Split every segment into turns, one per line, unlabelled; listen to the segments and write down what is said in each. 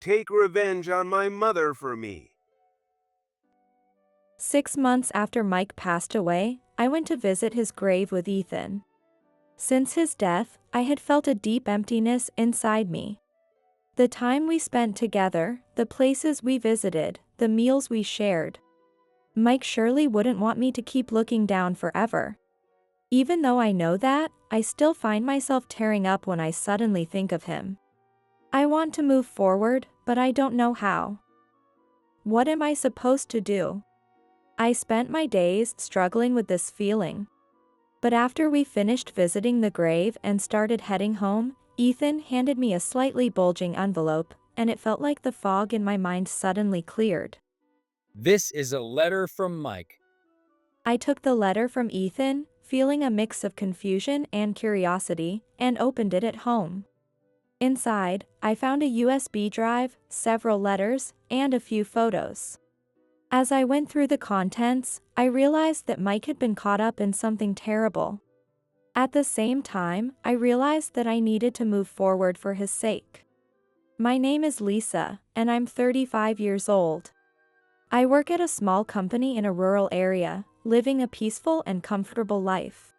take revenge on my mother for me.
6 months after Mike passed away, I went to visit his grave with Ethan. Since his death, I had felt a deep emptiness inside me. The time we spent together, the places we visited, the meals we shared. Mike surely wouldn't want me to keep looking down forever. Even though I know that, I still find myself tearing up when I suddenly think of him. I want to move forward, but I don't know how. What am I supposed to do? I spent my days struggling with this feeling. But after we finished visiting the grave and started heading home, Ethan handed me a slightly bulging envelope, and it felt like the fog in my mind suddenly cleared.
This is a letter from Mike.
I took the letter from Ethan, feeling a mix of confusion and curiosity, and opened it at home. Inside, I found a USB drive, several letters, and a few photos. As I went through the contents, I realized that Mike had been caught up in something terrible. At the same time, I realized that I needed to move forward for his sake. My name is Lisa, and I'm 35 years old. I work at a small company in a rural area, living a peaceful and comfortable life.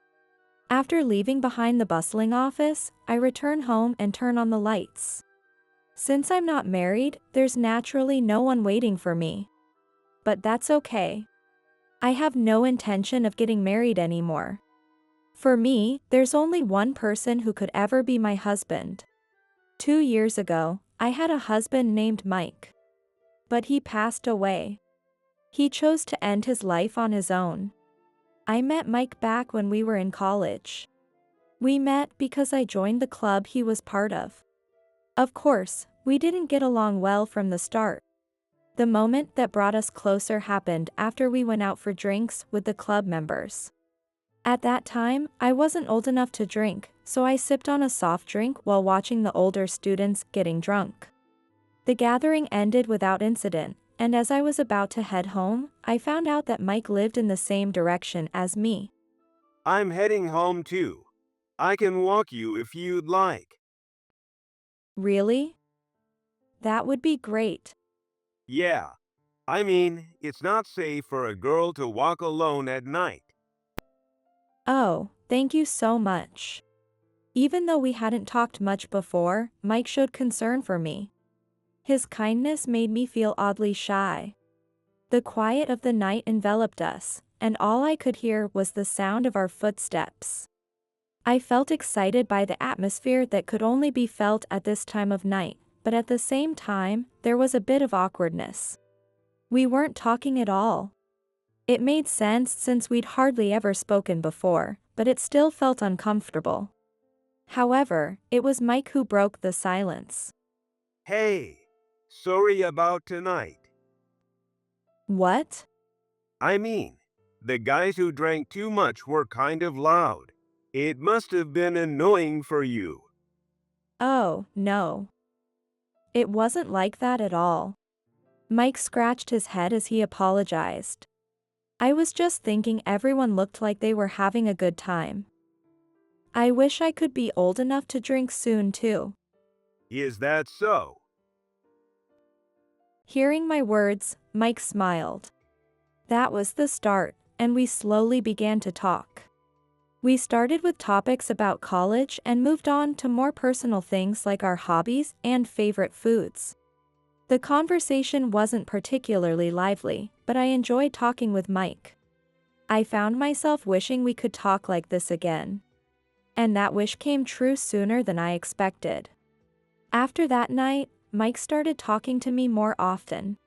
After leaving behind the bustling office, I return home and turn on the lights. Since I'm not married, there's naturally no one waiting for me. But that's okay. I have no intention of getting married anymore. For me, there's only one person who could ever be my husband. 2 years ago, I had a husband named Mike. But he passed away. He chose to end his life on his own. I met Mike back when we were in college. We met because I joined the club he was part of. Of course, we didn't get along well from the start. The moment that brought us closer happened after we went out for drinks with the club members. At that time, I wasn't old enough to drink, so I sipped on a soft drink while watching the older students getting drunk. The gathering ended without incident, and as I was about to head home, I found out that Mike lived in the same direction as me.
I'm heading home too. I can walk you if you'd like.
Really? That would be great.
Yeah. I mean, it's not safe for a girl to walk alone at night.
Oh, thank you so much. Even though we hadn't talked much before, Mike showed concern for me. His kindness made me feel oddly shy. The quiet of the night enveloped us, and all I could hear was the sound of our footsteps. I felt excited by the atmosphere that could only be felt at this time of night, but at the same time, there was a bit of awkwardness. We weren't talking at all. It made sense since we'd hardly ever spoken before, but it still felt uncomfortable. However, it was Mike who broke the silence.
Hey, sorry about tonight.
What?
I mean, the guys who drank too much were kind of loud. It must have been annoying for you.
Oh, no. It wasn't like that at all. Mike scratched his head as he apologized. I was just thinking everyone looked like they were having a good time. I wish I could be old enough to drink soon too.
Is that so?
Hearing my words, Mike smiled. That was the start, and we slowly began to talk. We started with topics about college and moved on to more personal things like our hobbies and favorite foods. The conversation wasn't particularly lively, but I enjoyed talking with Mike. I found myself wishing we could talk like this again. And that wish came true sooner than I expected. After that night, Mike started talking to me more often.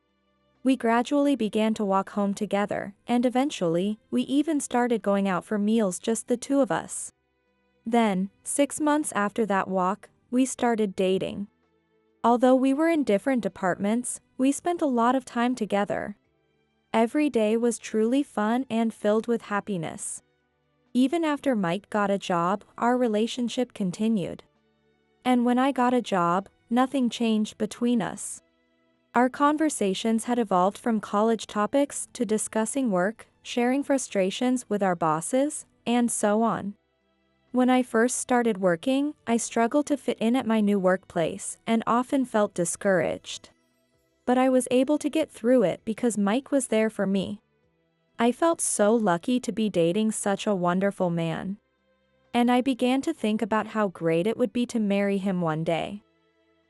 We gradually began to walk home together, and eventually, we even started going out for meals just the two of us. Then, 6 months after that walk, we started dating. Although we were in different departments, we spent a lot of time together. Every day was truly fun and filled with happiness. Even after Mike got a job, our relationship continued. And when I got a job, nothing changed between us. Our conversations had evolved from college topics to discussing work, sharing frustrations with our bosses, and so on. When I first started working, I struggled to fit in at my new workplace and often felt discouraged. But I was able to get through it because Mike was there for me. I felt so lucky to be dating such a wonderful man. And I began to think about how great it would be to marry him one day.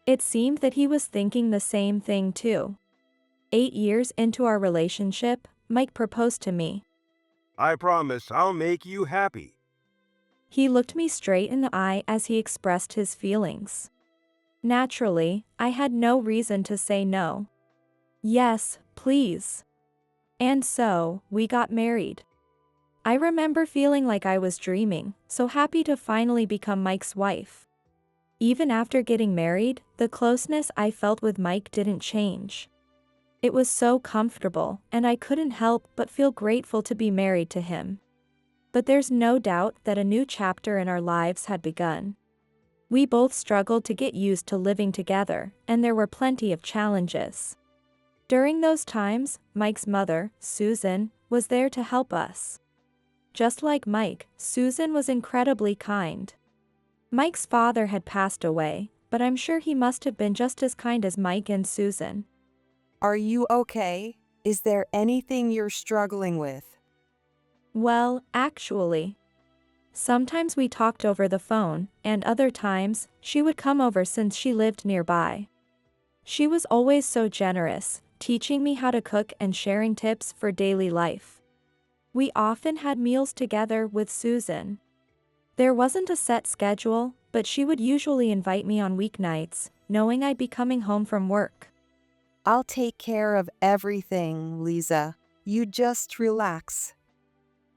It seemed that he was thinking the same thing too. 8 years into our relationship, Mike proposed to me.
I promise I'll make you happy.
He looked me straight in the eye as he expressed his feelings. Naturally, I had no reason to say no. Yes, please. And so, we got married. I remember feeling like I was dreaming, so happy to finally become Mike's wife. Even after getting married, the closeness I felt with Mike didn't change. It was so comfortable, and I couldn't help but feel grateful to be married to him. But there's no doubt that a new chapter in our lives had begun. We both struggled to get used to living together, and there were plenty of challenges. During those times, Mike's mother, Susan, was there to help us. Just like Mike, Susan was incredibly kind. Mike's father had passed away, but I'm sure he must have been just as kind as Mike and Susan.
Are you okay? Is there anything you're struggling with?
Well, actually, sometimes we talked over the phone, and other times, she would come over since she lived nearby. She was always so generous, teaching me how to cook and sharing tips for daily life. We often had meals together with Susan. There wasn't a set schedule, but she would usually invite me on weeknights, knowing I'd be coming home from work.
I'll take care of everything, Lisa. You just relax.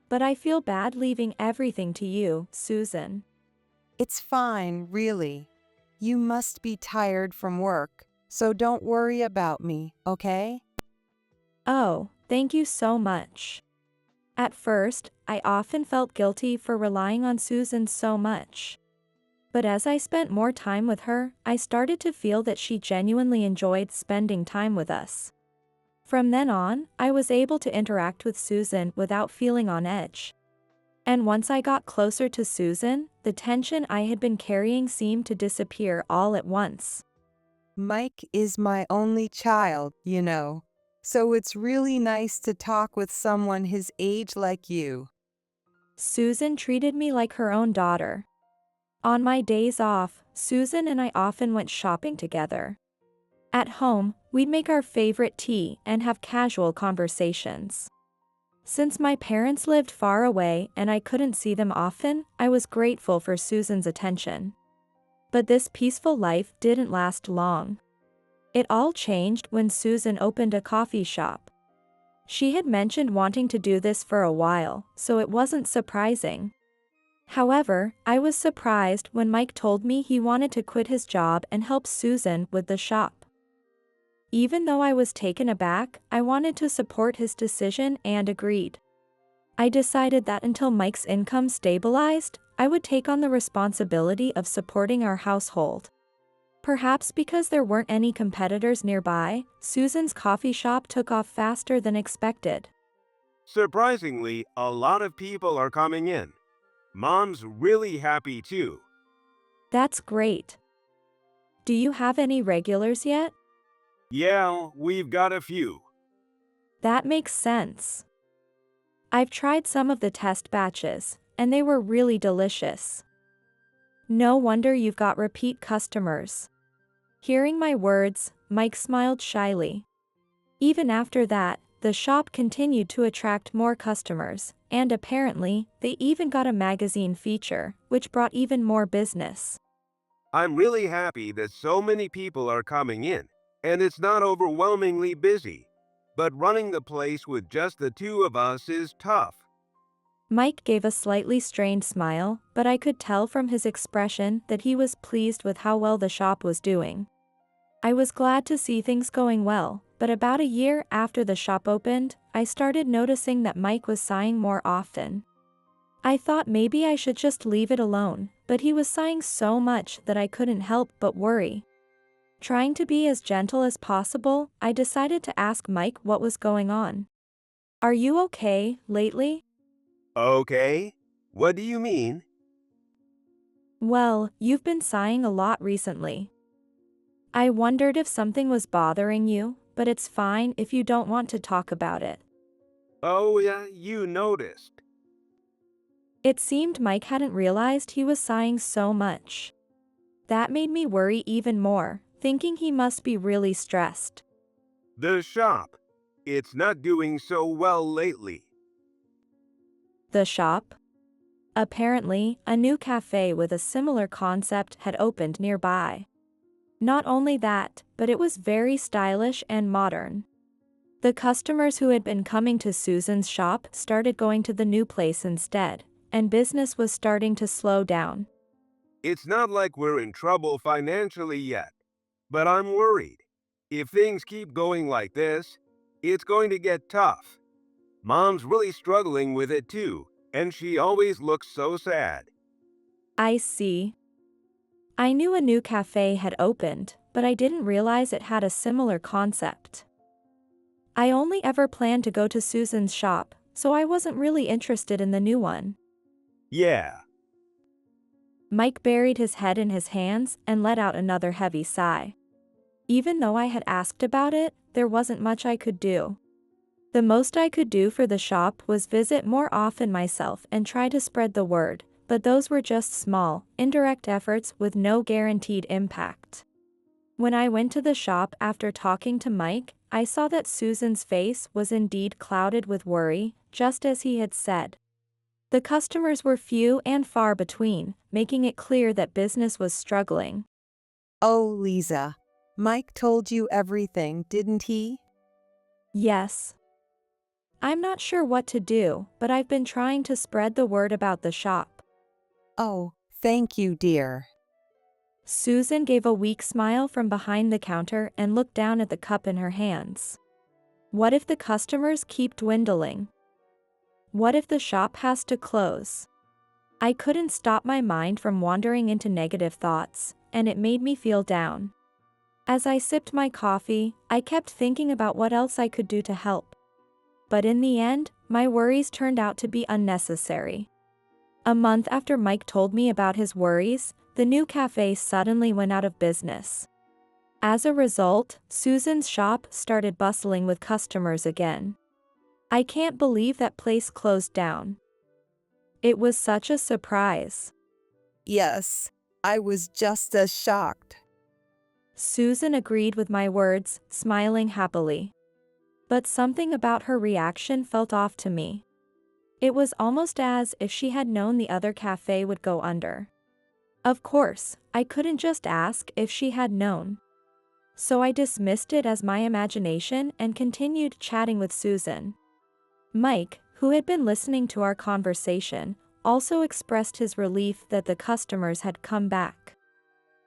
But I feel bad leaving everything to you, Susan.
It's fine, really. You must be tired from work, so don't worry about me, okay?
Oh, thank you so much. At first, I often felt guilty for relying on Susan so much. But as I spent more time with her, I started to feel that she genuinely enjoyed spending time with us. From then on, I was able to interact with Susan without feeling on edge. And once I got closer to Susan, the tension I had been carrying seemed to disappear all at once.
Mike is my only child, so it's really nice to talk with someone his age like you.
Susan treated me like her own daughter. On my days off, Susan and I often went shopping together. At home, we'd make our favorite tea and have casual conversations. Since my parents lived far away and I couldn't see them often, I was grateful for Susan's attention. But this peaceful life didn't last long. It all changed when Susan opened a coffee shop. She had mentioned wanting to do this for a while, so it wasn't surprising. However, I was surprised when Mike told me he wanted to quit his job and help Susan with the shop. Even though I was taken aback, I wanted to support his decision and agreed. I decided that until Mike's income stabilized, I would take on the responsibility of supporting our household. Perhaps because there weren't any competitors nearby, Susan's coffee shop took off faster than expected.
Surprisingly, a lot of people are coming in. Mom's really happy too.
That's great. Do you have any regulars yet?
Yeah, we've got a few.
That makes sense. I've tried some of the test batches, and they were really delicious. No wonder you've got repeat customers. Hearing my words, Mike smiled shyly. Even after that, the shop continued to attract more customers, and apparently, they even got a magazine feature, which brought even more business.
I'm really happy that so many people are coming in, and it's not overwhelmingly busy. But running the place with just the two of us is tough.
Mike gave a slightly strained smile, but I could tell from his expression that he was pleased with how well the shop was doing. I was glad to see things going well, but about a year after the shop opened, I started noticing that Mike was sighing more often. I thought maybe I should just leave it alone, but he was sighing so much that I couldn't help but worry. Trying to be as gentle as possible, I decided to ask Mike what was going on. Are you okay lately?
Okay? What do you mean?
Well, you've been sighing a lot recently. I wondered if something was bothering you, but it's fine if you don't want to talk about it.
Oh, yeah, you noticed.
It seemed Mike hadn't realized he was sighing so much. That made me worry even more, thinking he must be really stressed.
The shop. It's not doing so well lately.
The shop? Apparently, a new cafe with a similar concept had opened nearby. Not only that, but it was very stylish and modern. The customers who had been coming to Susan's shop started going to the new place instead, and business was starting to slow down.
It's not like we're in trouble financially yet, but I'm worried. If things keep going like this, it's going to get tough. Mom's really struggling with it too, and she always looks so sad.
I see. I knew a new cafe had opened, but I didn't realize it had a similar concept. I only ever planned to go to Susan's shop, so I wasn't really interested in the new one.
Yeah,
Mike buried his head in his hands and let out another heavy sigh. Even though I had asked about it, there wasn't much I could do. The most I could do for the shop was visit more often myself and try to spread the word, but those were just small, indirect efforts with no guaranteed impact. When I went to the shop after talking to Mike, I saw that Susan's face was indeed clouded with worry, just as he had said. The customers were few and far between, making it clear that business was struggling.
Oh, Lisa, Mike told you everything, didn't he?
Yes. I'm not sure what to do, but I've been trying to spread the word about the shop.
Oh, thank you, dear.
Susan gave a weak smile from behind the counter and looked down at the cup in her hands. What if the customers keep dwindling? What if the shop has to close? I couldn't stop my mind from wandering into negative thoughts, and it made me feel down. As I sipped my coffee, I kept thinking about what else I could do to help. But in the end, my worries turned out to be unnecessary. A month after Mike told me about his worries, the new cafe suddenly went out of business. As a result, Susan's shop started bustling with customers again. I can't believe that place closed down. It was such a surprise.
Yes, I was just as shocked.
Susan agreed with my words, smiling happily. But something about her reaction felt off to me. It was almost as if she had known the other cafe would go under. Of course, I couldn't just ask if she had known. So I dismissed it as my imagination and continued chatting with Susan. Mike, who had been listening to our conversation, also expressed his relief that the customers had come back.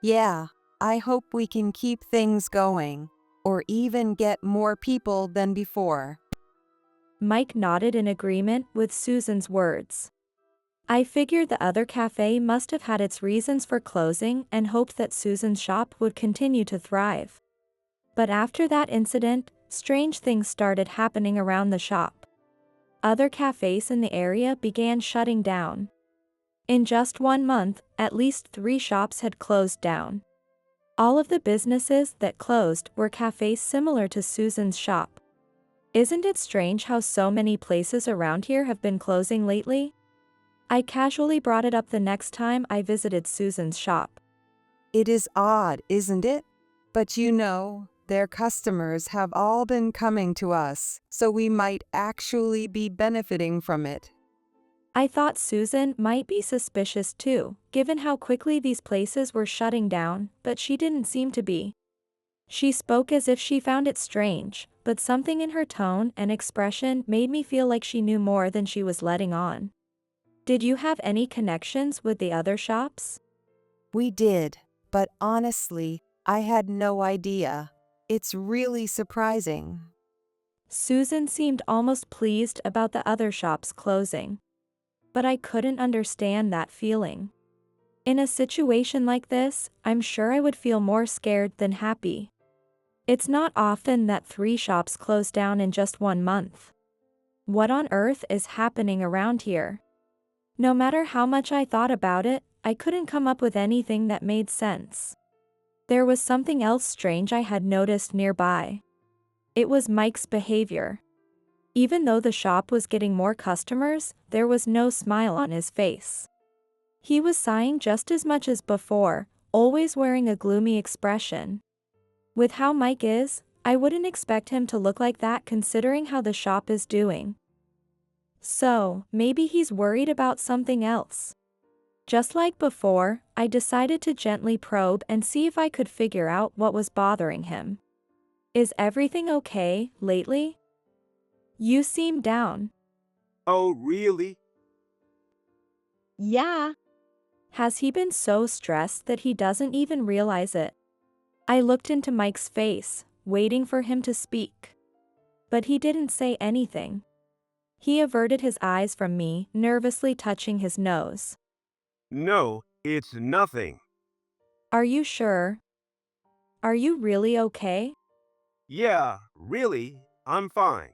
Yeah, I hope we can keep things going, or even get more people than before.
Mike nodded in agreement with Susan's words. I figured the other cafe must have had its reasons for closing and hoped that Susan's shop would continue to thrive. But after that incident, strange things started happening around the shop. Other cafes in the area began shutting down. In just 1 month, at least 3 shops had closed down. All of the businesses that closed were cafes similar to Susan's shop. Isn't it strange how so many places around here have been closing lately? I casually brought it up the next time I visited Susan's shop.
It is odd, isn't it? But you know, their customers have all been coming to us, so we might actually be benefiting from it.
I thought Susan might be suspicious too, given how quickly these places were shutting down, but she didn't seem to be. She spoke as if she found it strange, but something in her tone and expression made me feel like she knew more than she was letting on. Did you have any connections with the other shops?
We did, but honestly, I had no idea. It's really surprising.
Susan seemed almost pleased about the other shops closing. But I couldn't understand that feeling. In a situation like this, I'm sure I would feel more scared than happy. It's not often that 3 shops close down in just 1 month. What on earth is happening around here? No matter how much I thought about it, I couldn't come up with anything that made sense. There was something else strange I had noticed nearby. It was Mike's behavior. Even though the shop was getting more customers, there was no smile on his face. He was sighing just as much as before, always wearing a gloomy expression. With how Mike is, I wouldn't expect him to look like that considering how the shop is doing. So, maybe he's worried about something else. Just like before, I decided to gently probe and see if I could figure out what was bothering him. Is everything okay lately? You seem down.
Oh, really?
Yeah. Has he been so stressed that he doesn't even realize it? I looked into Mike's face, waiting for him to speak. But he didn't say anything. He averted his eyes from me, nervously touching his nose.
No, it's nothing.
Are you sure? Are you really okay?
Yeah, really, I'm fine.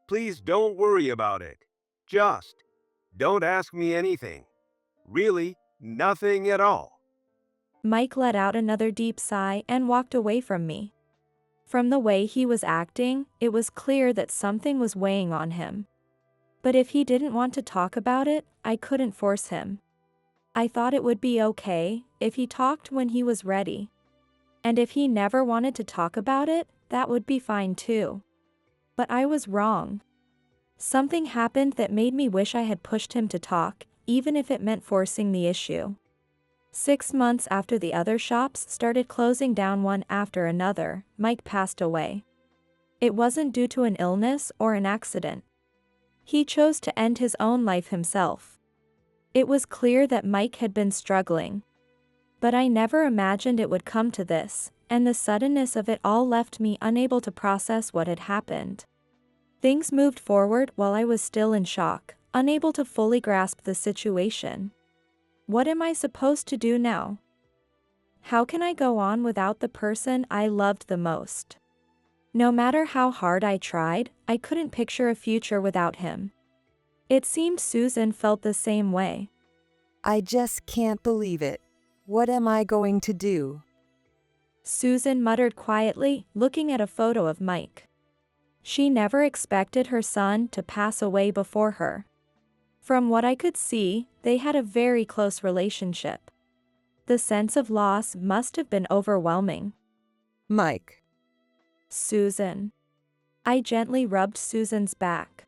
Please don't worry about it. Just don't ask me anything. Really, nothing at all.
Mike let out another deep sigh and walked away from me. From the way he was acting, it was clear that something was weighing on him. But if he didn't want to talk about it, I couldn't force him. I thought it would be okay if he talked when he was ready. And if he never wanted to talk about it, that would be fine too. But I was wrong. Something happened that made me wish I had pushed him to talk, even if it meant forcing the issue. 6 months after the other shops started closing down one after another, Mike passed away. It wasn't due to an illness or an accident. He chose to end his own life himself. It was clear that Mike had been struggling. But I never imagined it would come to this, and the suddenness of it all left me unable to process what had happened. Things moved forward while I was still in shock, unable to fully grasp the situation. What am I supposed to do now? How can I go on without the person I loved the most? No matter how hard I tried, I couldn't picture a future without him. It seemed Susan felt the same way.
I just can't believe it. What am I going to do?
Susan muttered quietly, looking at a photo of Mike. She never expected her son to pass away before her. From what I could see, they had a very close relationship. The sense of loss must have been overwhelming.
Mike.
Susan. I gently rubbed Susan's back.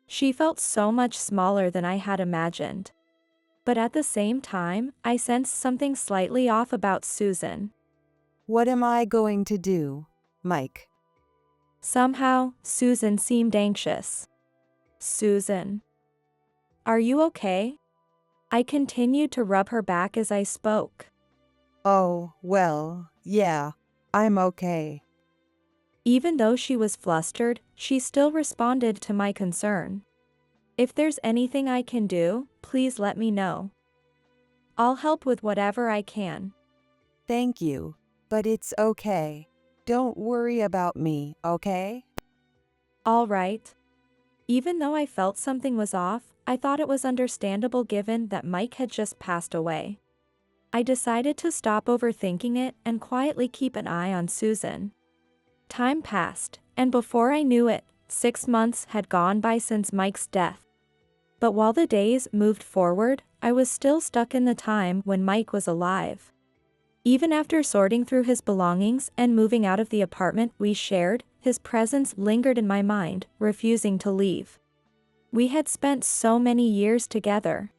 She felt so much smaller than I had imagined. But at the same time, I sensed something slightly off about Susan.
What am I going to do, Mike?
Somehow, Susan seemed anxious. Susan. Are you okay? I continued to rub her back as I spoke.
Oh, well, yeah, I'm okay.
Even though she was flustered, she still responded to my concern. If there's anything I can do, please let me know. I'll help with whatever I can.
Thank you, but it's okay. Don't worry about me, okay?
All right. Even though I felt something was off, I thought it was understandable given that Mike had just passed away. I decided to stop overthinking it and quietly keep an eye on Susan. Time passed, and before I knew it, 6 months had gone by since Mike's death. But while the days moved forward, I was still stuck in the time when Mike was alive. Even after sorting through his belongings and moving out of the apartment we shared, his presence lingered in my mind, refusing to leave. We had spent so many years together.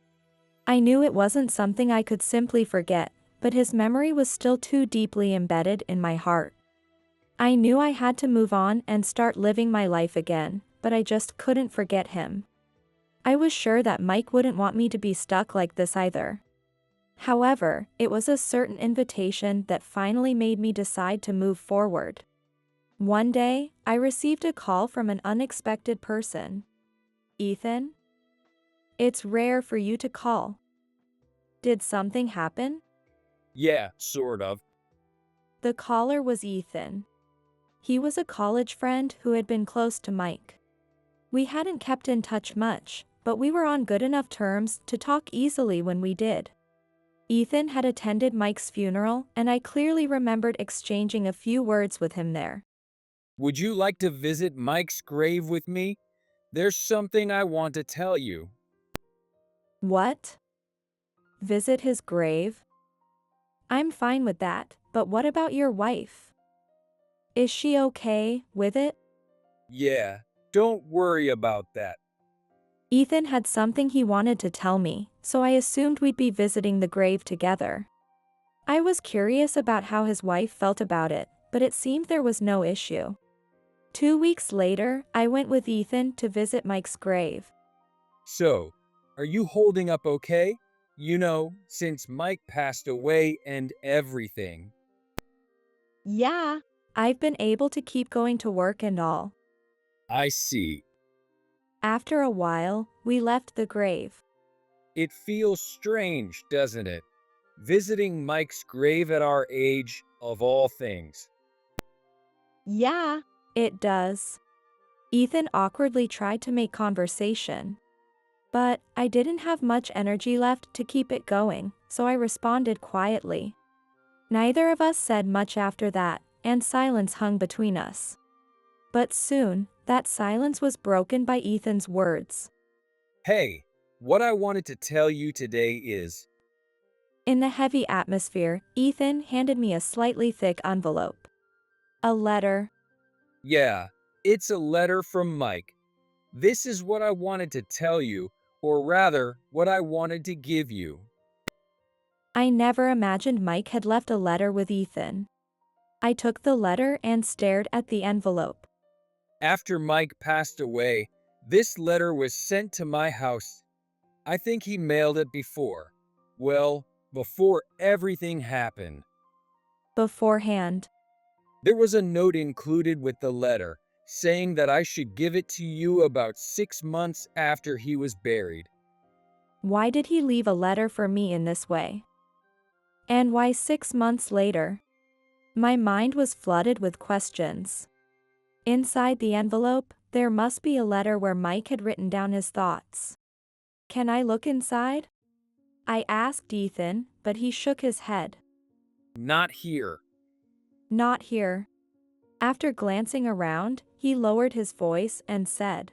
I knew it wasn't something I could simply forget, but his memory was still too deeply embedded in my heart. I knew I had to move on and start living my life again, but I just couldn't forget him. I was sure that Mike wouldn't want me to be stuck like this either. However, it was a certain invitation that finally made me decide to move forward. One day, I received a call from an unexpected person. Ethan? It's rare for you to call. Did something happen?
Yeah, sort of.
The caller was Ethan. He was a college friend who had been close to Mike. We hadn't kept in touch much, but we were on good enough terms to talk easily when we did. Ethan had attended Mike's funeral, and I clearly remembered exchanging a few words with him there.
Would you like to visit Mike's grave with me? There's something I want to tell you.
What? Visit his grave? I'm fine with that, but what about your wife? Is she okay with it?
Yeah, don't worry about that.
Ethan had something he wanted to tell me, so I assumed we'd be visiting the grave together. I was curious about how his wife felt about it, but it seemed there was no issue. 2 weeks later, I went with Ethan to visit Mike's grave.
So, are you holding up okay? You know, since Mike passed away and everything.
Yeah. I've been able to keep going to work and all.
I see.
After a while, we left the grave.
It feels strange, doesn't it? Visiting Mike's grave at our age, of all things.
Yeah, it does. Ethan awkwardly tried to make conversation. But I didn't have much energy left to keep it going, so I responded quietly. Neither of us said much after that, and silence hung between us. But soon, that silence was broken by Ethan's words.
Hey, what I wanted to tell you today is,
In the heavy atmosphere, Ethan handed me a slightly thick envelope. A letter.
yeah, it's a letter from Mike. This is what I wanted to tell you, or rather, what I wanted to give you.
I never imagined Mike had left a letter with Ethan. I took the letter and stared at the envelope.
After Mike passed away, this letter was sent to my house. I think he mailed it before. Well, before everything happened.
Beforehand.
There was a note included with the letter, saying that I should give it to you about 6 months after he was buried.
Why did he leave a letter for me in this way? And why 6 months later? My mind was flooded with questions. Inside the envelope, there must be a letter where Mike had written down his thoughts. Can I look inside? I asked Ethan, but he shook his head.
Not here.
Not here. After glancing around, he lowered his voice and said,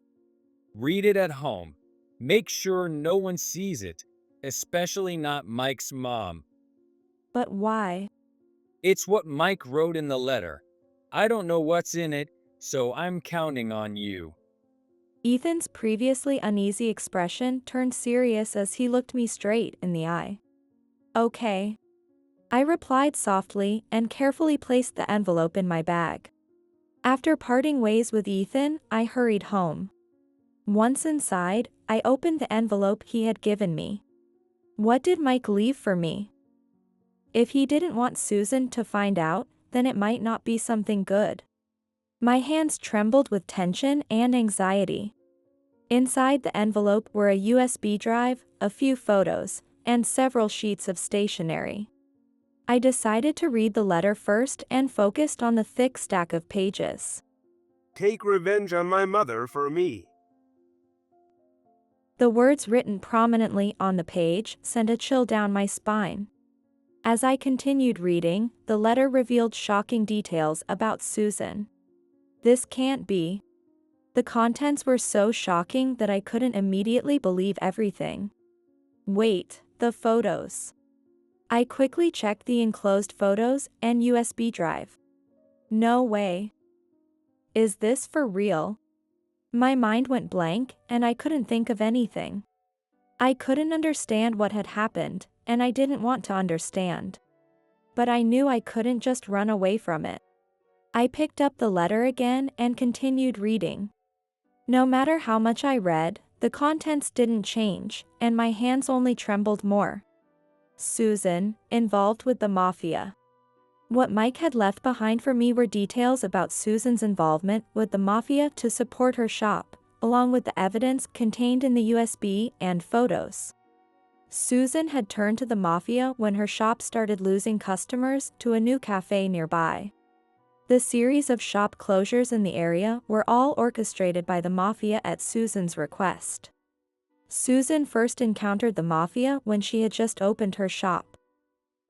Read it at home. Make sure no one sees it, especially not Mike's mom.
But why?
It's what Mike wrote in the letter. I don't know what's in it, so I'm counting on you.
Ethan's previously uneasy expression turned serious as he looked me straight in the eye. Okay. I replied softly and carefully placed the envelope in my bag. After parting ways with Ethan, I hurried home. Once inside, I opened the envelope he had given me. What did Mike leave for me? If he didn't want Susan to find out, then it might not be something good. My hands trembled with tension and anxiety. Inside the envelope were a USB drive, a few photos, and several sheets of stationery. I decided to read the letter first and focused on the thick stack of pages.
Take revenge on my mother for me.
The words written prominently on the page sent a chill down my spine. As I continued reading, the letter revealed shocking details about Susan. This can't be. The contents were so shocking that I couldn't immediately believe everything. Wait, the photos. I quickly checked the enclosed photos and USB drive. No way. Is this for real? My mind went blank, and I couldn't think of anything. I couldn't understand what had happened, and I didn't want to understand. But I knew I couldn't just run away from it. I picked up the letter again and continued reading. No matter how much I read, the contents didn't change, and my hands only trembled more. Susan, involved with the mafia. What Mike had left behind for me were details about Susan's involvement with the mafia to support her shop, along with the evidence contained in the USB and photos. Susan had turned to the mafia when her shop started losing customers to a new cafe nearby. The series of shop closures in the area were all orchestrated by the mafia at Susan's request. Susan first encountered the mafia when she had just opened her shop.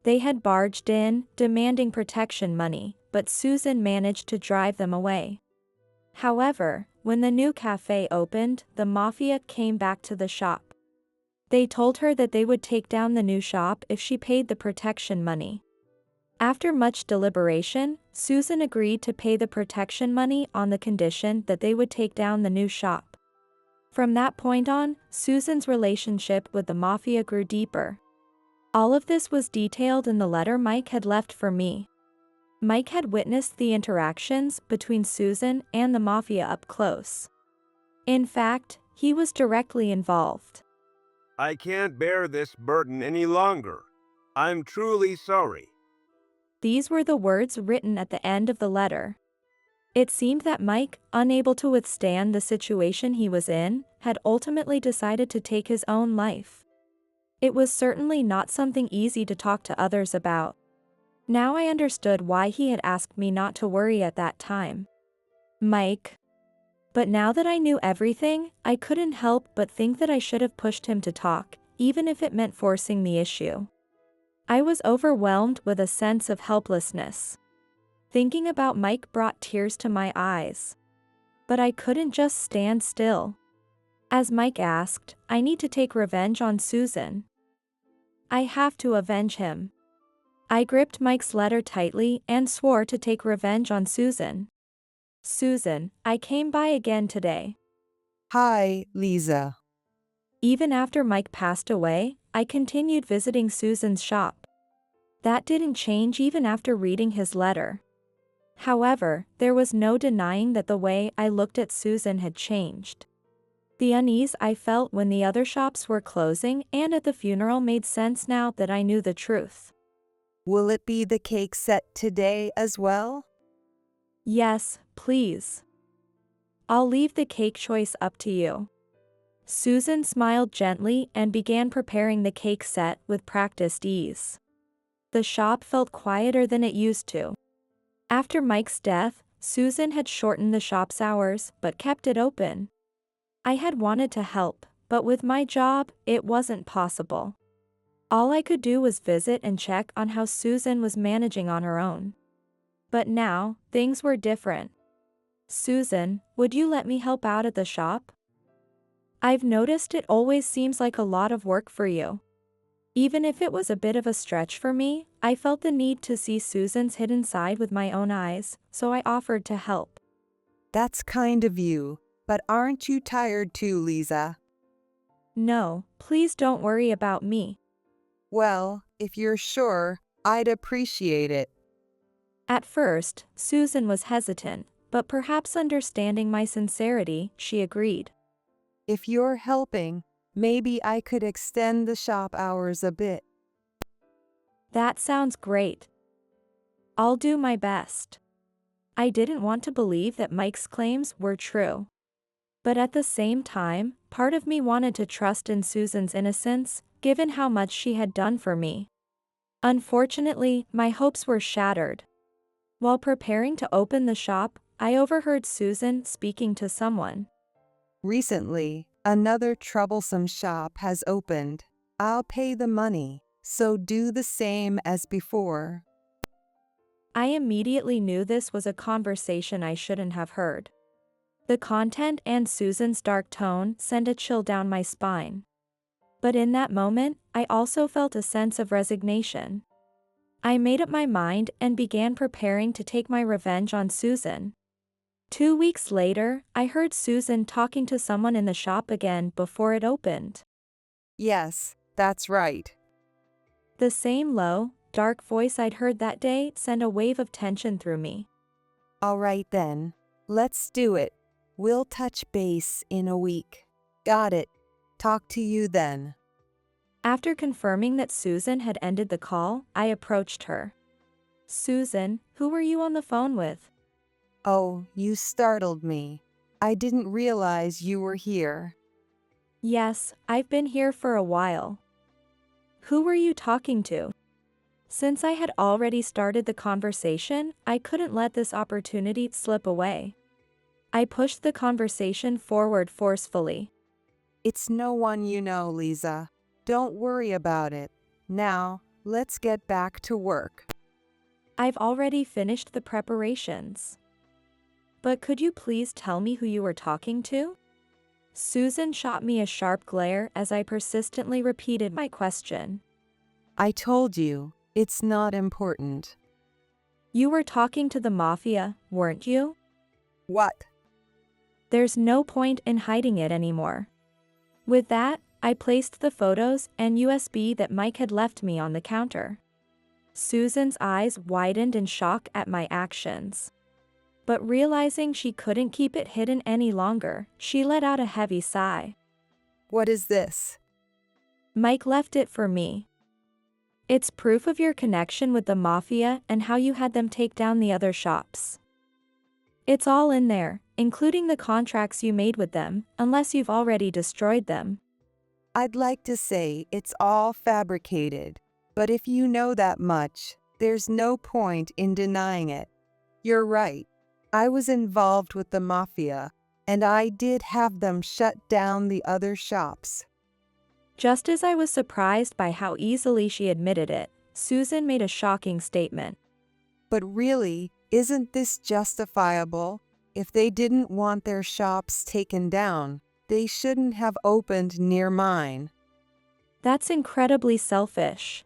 They had barged in, demanding protection money, but Susan managed to drive them away. However, when the new cafe opened, the mafia came back to the shop. They told her that they would take down the new shop if she paid the protection money. After much deliberation, Susan agreed to pay the protection money on the condition that they would take down the new shop. From that point on, Susan's relationship with the mafia grew deeper. All of this was detailed in the letter Mike had left for me. Mike had witnessed the interactions between Susan and the mafia up close. In fact, he was directly involved.
I can't bear this burden any longer. I'm truly sorry.
These were the words written at the end of the letter. It seemed that Mike, unable to withstand the situation he was in, had ultimately decided to take his own life. It was certainly not something easy to talk to others about. Now I understood why he had asked me not to worry at that time. Mike. But now that I knew everything, I couldn't help but think that I should have pushed him to talk, even if it meant forcing the issue. I was overwhelmed with a sense of helplessness. Thinking about Mike brought tears to my eyes. But I couldn't just stand still. As Mike asked, I need to take revenge on Susan. I have to avenge him. I gripped Mike's letter tightly and swore to take revenge on Susan. Susan, I came by again today.
Hi, Lisa.
Even after Mike passed away, I continued visiting Susan's shop. That didn't change even after reading his letter. However, there was no denying that the way I looked at Susan had changed. The unease I felt when the other shops were closing and at the funeral made sense now that I knew the truth.
Will it be the cake set today as well?
Yes, please. I'll leave the cake choice up to you. Susan smiled gently and began preparing the cake set with practiced ease. The shop felt quieter than it used to. After Mike's death, Susan had shortened the shop's hours but kept it open. I had wanted to help, but with my job, it wasn't possible. All I could do was visit and check on how Susan was managing on her own. But now, things were different. Susan, would you let me help out at the shop? I've noticed it always seems like a lot of work for you. Even if it was a bit of a stretch for me, I felt the need to see Susan's hidden side with my own eyes, so I offered to help.
That's kind of you, but aren't you tired too, Lisa?
No, please don't worry about me.
Well, if you're sure, I'd appreciate it.
At first, Susan was hesitant, but perhaps understanding my sincerity, she agreed.
If you're helping, maybe I could extend the shop hours a bit.
That sounds great. I'll do my best. I didn't want to believe that Mike's claims were true. But at the same time, part of me wanted to trust in Susan's innocence, given how much she had done for me. Unfortunately, my hopes were shattered. While preparing to open the shop, I overheard Susan speaking to someone.
Recently, another troublesome shop has opened. I'll pay the money, so do the same as before.
I immediately knew this was a conversation I shouldn't have heard. The content and Susan's dark tone sent a chill down my spine. But in that moment, I also felt a sense of resignation. I made up my mind and began preparing to take my revenge on Susan. 2 weeks later, I heard Susan talking to someone in the shop again before it opened.
Yes, that's right.
The same low, dark voice I'd heard that day sent a wave of tension through me.
All right then, let's do it. We'll touch base in a week. Got it. Talk to you then.
After confirming that Susan had ended the call, I approached her. Susan, who were you on the phone with?
Oh, you startled me. I didn't realize you were here.
Yes, I've been here for a while. Who were you talking to? Since I had already started the conversation, I couldn't let this opportunity slip away. I pushed the conversation forward forcefully.
It's no one you know, Lisa. Don't worry about it. Now, let's get back to work.
I've already finished the preparations. But could you please tell me who you were talking to? Susan shot me a sharp glare as I persistently repeated my question.
I told you, it's not important.
You were talking to the mafia, weren't you?
What?
There's no point in hiding it anymore. With that, I placed the photos and USB that Mike had left me on the counter. Susan's eyes widened in shock at my actions. But realizing she couldn't keep it hidden any longer, she let out a heavy sigh.
What is this?
Mike left it for me. It's proof of your connection with the mafia and how you had them take down the other shops. It's all in there, including the contracts you made with them, unless you've already destroyed them.
I'd like to say it's all fabricated, but if you know that much, there's no point in denying it. You're right. I was involved with the mafia, and I did have them shut down the other shops.
Just as I was surprised by how easily she admitted it, Susan made a shocking statement.
But really, isn't this justifiable? If they didn't want their shops taken down, they shouldn't have opened near mine.
That's incredibly selfish.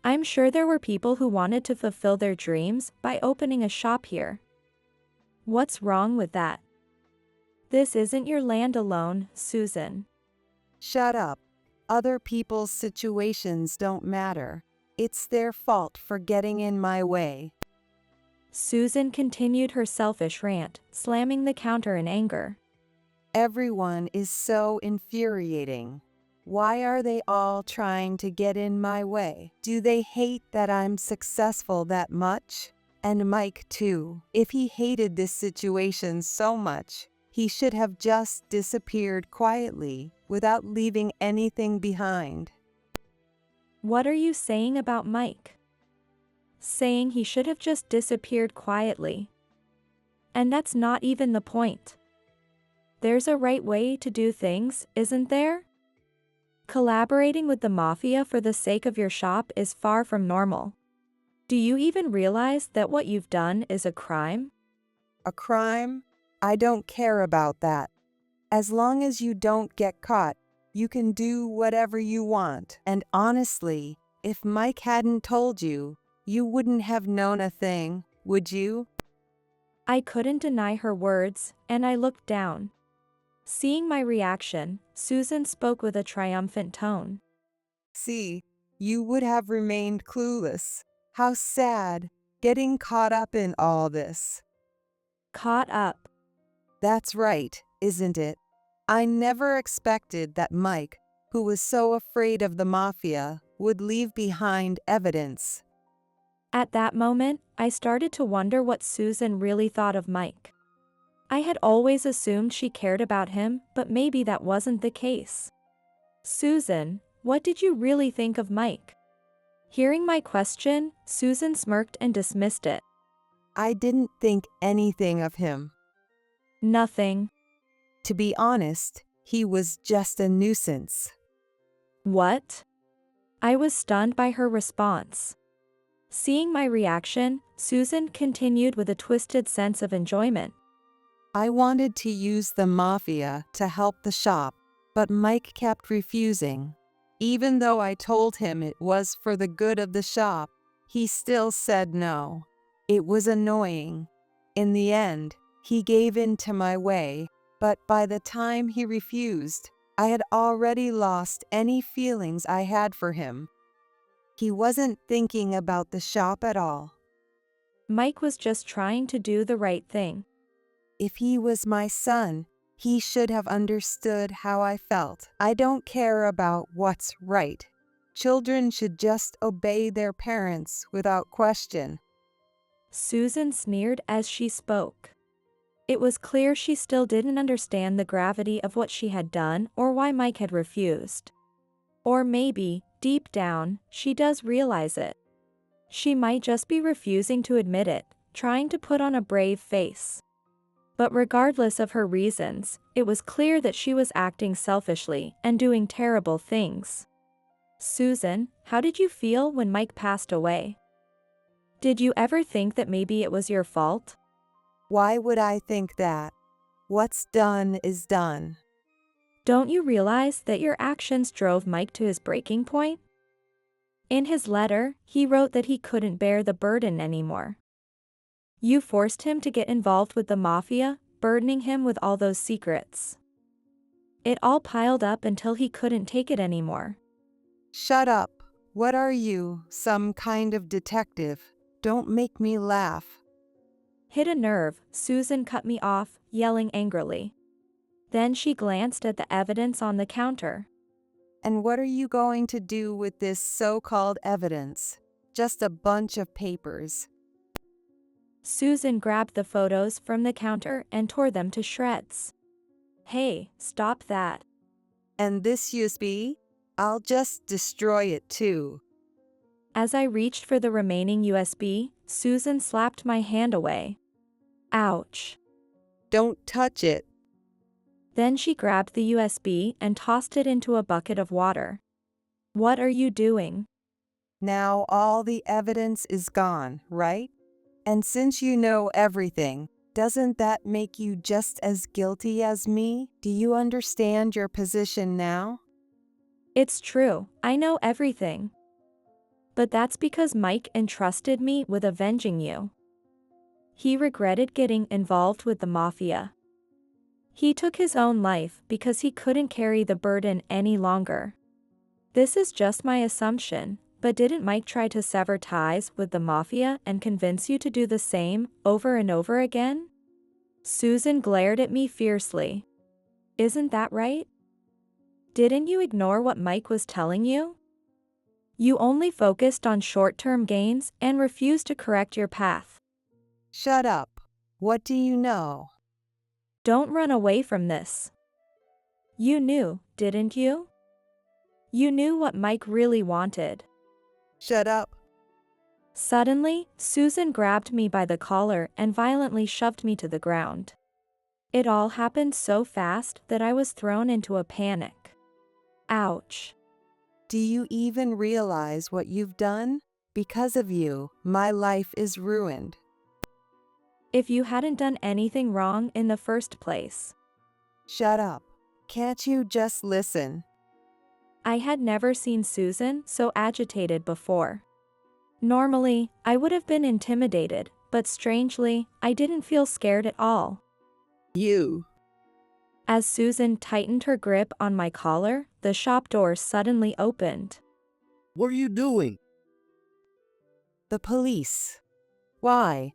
I'm sure there were people who wanted to fulfill their dreams by opening a shop here. What's wrong with that? This isn't your land alone, Susan.
Shut up. Other people's situations don't matter. It's their fault for getting in my way.
Susan continued her selfish rant, slamming the counter in anger.
Everyone is so infuriating. Why are they all trying to get in my way? Do they hate that I'm successful that much? And Mike too. If he hated this situation so much, he should have just disappeared quietly without leaving anything behind.
What are you saying about Mike? Saying he should have just disappeared quietly. And that's not even the point. There's a right way to do things, isn't there? Collaborating with the mafia for the sake of your shop is far from normal. Do you even realize that what you've done is a crime?
A crime? I don't care about that. As long as you don't get caught, you can do whatever you want. And honestly, if Mike hadn't told you, you wouldn't have known a thing, would you?
I couldn't deny her words, and I looked down. Seeing my reaction, Susan spoke with a triumphant tone.
See, you would have remained clueless. How sad, getting caught up in all this.
Caught up.
That's right, isn't it? I never expected that Mike, who was so afraid of the mafia, would leave behind evidence.
At that moment, I started to wonder what Susan really thought of Mike. I had always assumed she cared about him, but maybe that wasn't the case. Susan, what did you really think of Mike? Hearing my question, Susan smirked and dismissed it.
I didn't think anything of him.
Nothing.
To be honest, he was just a nuisance.
What? I was stunned by her response. Seeing my reaction, Susan continued with a twisted sense of enjoyment.
I wanted to use the mafia to help the shop, but Mike kept refusing. Even though I told him it was for the good of the shop, he still said no. It was annoying. In the end, he gave in to my way, but by the time he refused, I had already lost any feelings I had for him. He wasn't thinking about the shop at all.
Mike was just trying to do the right thing.
If he was my son, he should have understood how I felt. I don't care about what's right. Children should just obey their parents without question.
Susan sneered as she spoke. It was clear she still didn't understand the gravity of what she had done or why Mike had refused. Or maybe, deep down, she does realize it. She might just be refusing to admit it, trying to put on a brave face. But regardless of her reasons, it was clear that she was acting selfishly and doing terrible things. Susan, how did you feel when Mike passed away? Did you ever think that maybe it was your fault?
Why would I think that? What's done is done.
Don't you realize that your actions drove Mike to his breaking point? In his letter, he wrote that he couldn't bear the burden anymore. You forced him to get involved with the mafia, burdening him with all those secrets. It all piled up until he couldn't take it anymore.
Shut up. What are you, some kind of detective? Don't make me laugh.
Hit a nerve, Susan cut me off, yelling angrily. Then she glanced at the evidence on the counter.
And what are you going to do with this so-called evidence? Just a bunch of papers.
Susan grabbed the photos from the counter and tore them to shreds. Hey, stop that.
And this USB? I'll just destroy it too.
As I reached for the remaining USB, Susan slapped my hand away. Ouch.
Don't touch it.
Then she grabbed the USB and tossed it into a bucket of water. What are you doing?
Now all the evidence is gone, right? And since you know everything, doesn't that make you just as guilty as me? Do you understand your position now?
It's true, I know everything. But that's because Mike entrusted me with avenging you. He regretted getting involved with the mafia. He took his own life because he couldn't carry the burden any longer. This is just my assumption, but didn't Mike try to sever ties with the mafia and convince you to do the same over and over again? Susan glared at me fiercely. Isn't that right? Didn't you ignore what Mike was telling you? You only focused on short-term gains and refused to correct your path.
Shut up. What do you know?
Don't run away from this. You knew, didn't you? You knew what Mike really wanted.
Shut up.
Suddenly, Susan grabbed me by the collar and violently shoved me to the ground. It all happened so fast that I was thrown into a panic. Ouch.
Do you even realize what you've done? Because of you, my life is ruined.
If you hadn't done anything wrong in the first place.
Shut up. Can't you just listen?
I had never seen Susan so agitated before. Normally, I would have been intimidated, but strangely, I didn't feel scared at all.
You.
As Susan tightened her grip on my collar, the shop door suddenly opened.
What are you doing?
The police. Why?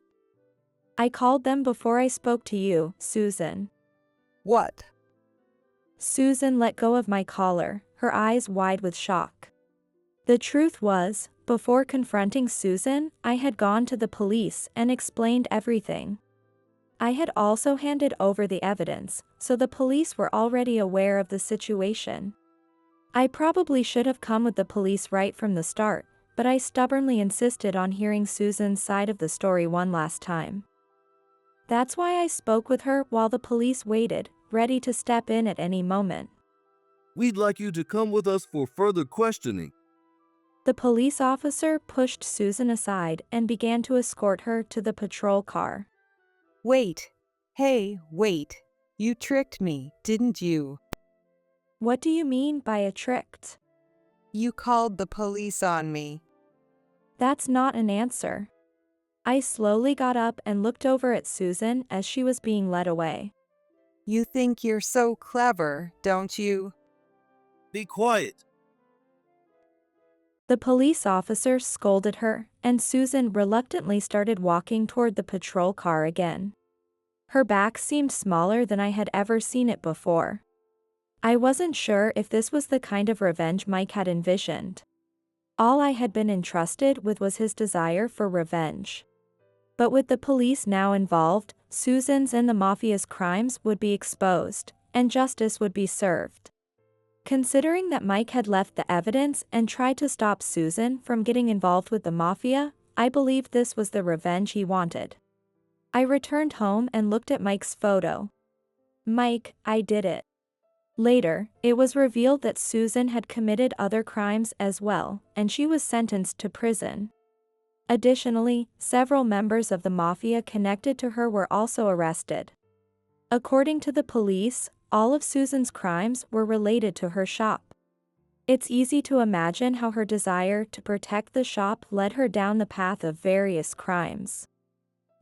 I called them before I spoke to you, Susan.
What?
Susan let go of my collar, her eyes wide with shock. The truth was, before confronting Susan, I had gone to the police and explained everything. I had also handed over the evidence, so the police were already aware of the situation. I probably should have come with the police right from the start, but I stubbornly insisted on hearing Susan's side of the story one last time. That's why I spoke with her while the police waited, ready to step in at any moment.
We'd like you to come with us for further questioning.
The police officer pushed Susan aside and began to escort her to the patrol car.
Wait. Hey, wait. You tricked me, didn't you?
What do you mean by a tricked?
You called the police on me.
That's not an answer. I slowly got up and looked over at Susan as she was being led away.
You think you're so clever, don't you?
Be quiet.
The police officer scolded her, and Susan reluctantly started walking toward the patrol car again. Her back seemed smaller than I had ever seen it before. I wasn't sure if this was the kind of revenge Mike had envisioned. All I had been entrusted with was his desire for revenge. But with the police now involved, Susan's and the mafia's crimes would be exposed, and justice would be served. Considering that Mike had left the evidence and tried to stop Susan from getting involved with the mafia, I believed this was the revenge he wanted. I returned home and looked at Mike's photo. Mike, I did it. Later, it was revealed that Susan had committed other crimes as well, and she was sentenced to prison. Additionally, several members of the mafia connected to her were also arrested. According to the police, all of Susan's crimes were related to her shop. It's easy to imagine how her desire to protect the shop led her down the path of various crimes.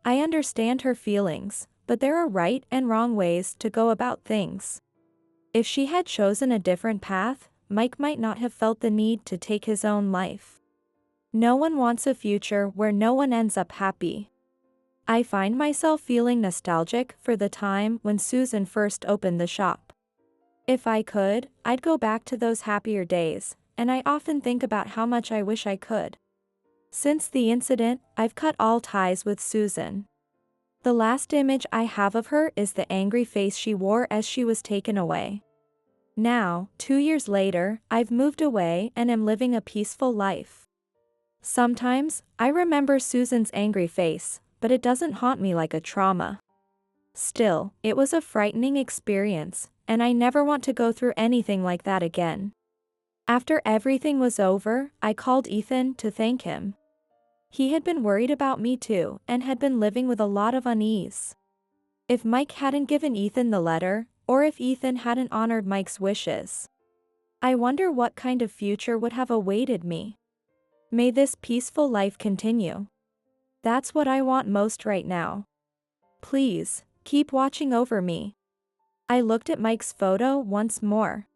I understand her feelings, but there are right and wrong ways to go about things. If she had chosen a different path, Mike might not have felt the need to take his own life. No one wants a future where no one ends up happy. I find myself feeling nostalgic for the time when Susan first opened the shop. If I could, I'd go back to those happier days, and I often think about how much I wish I could. Since the incident, I've cut all ties with Susan. The last image I have of her is the angry face she wore as she was taken away. Now, 2 years later, I've moved away and am living a peaceful life. Sometimes, I remember Susan's angry face, but it doesn't haunt me like a trauma. Still, it was a frightening experience, and I never want to go through anything like that again. After everything was over, I called Ethan to thank him. He had been worried about me too, and had been living with a lot of unease. If Mike hadn't given Ethan the letter, or if Ethan hadn't honored Mike's wishes, I wonder what kind of future would have awaited me. May this peaceful life continue. That's what I want most right now. Please, keep watching over me. I looked at Mike's photo once more.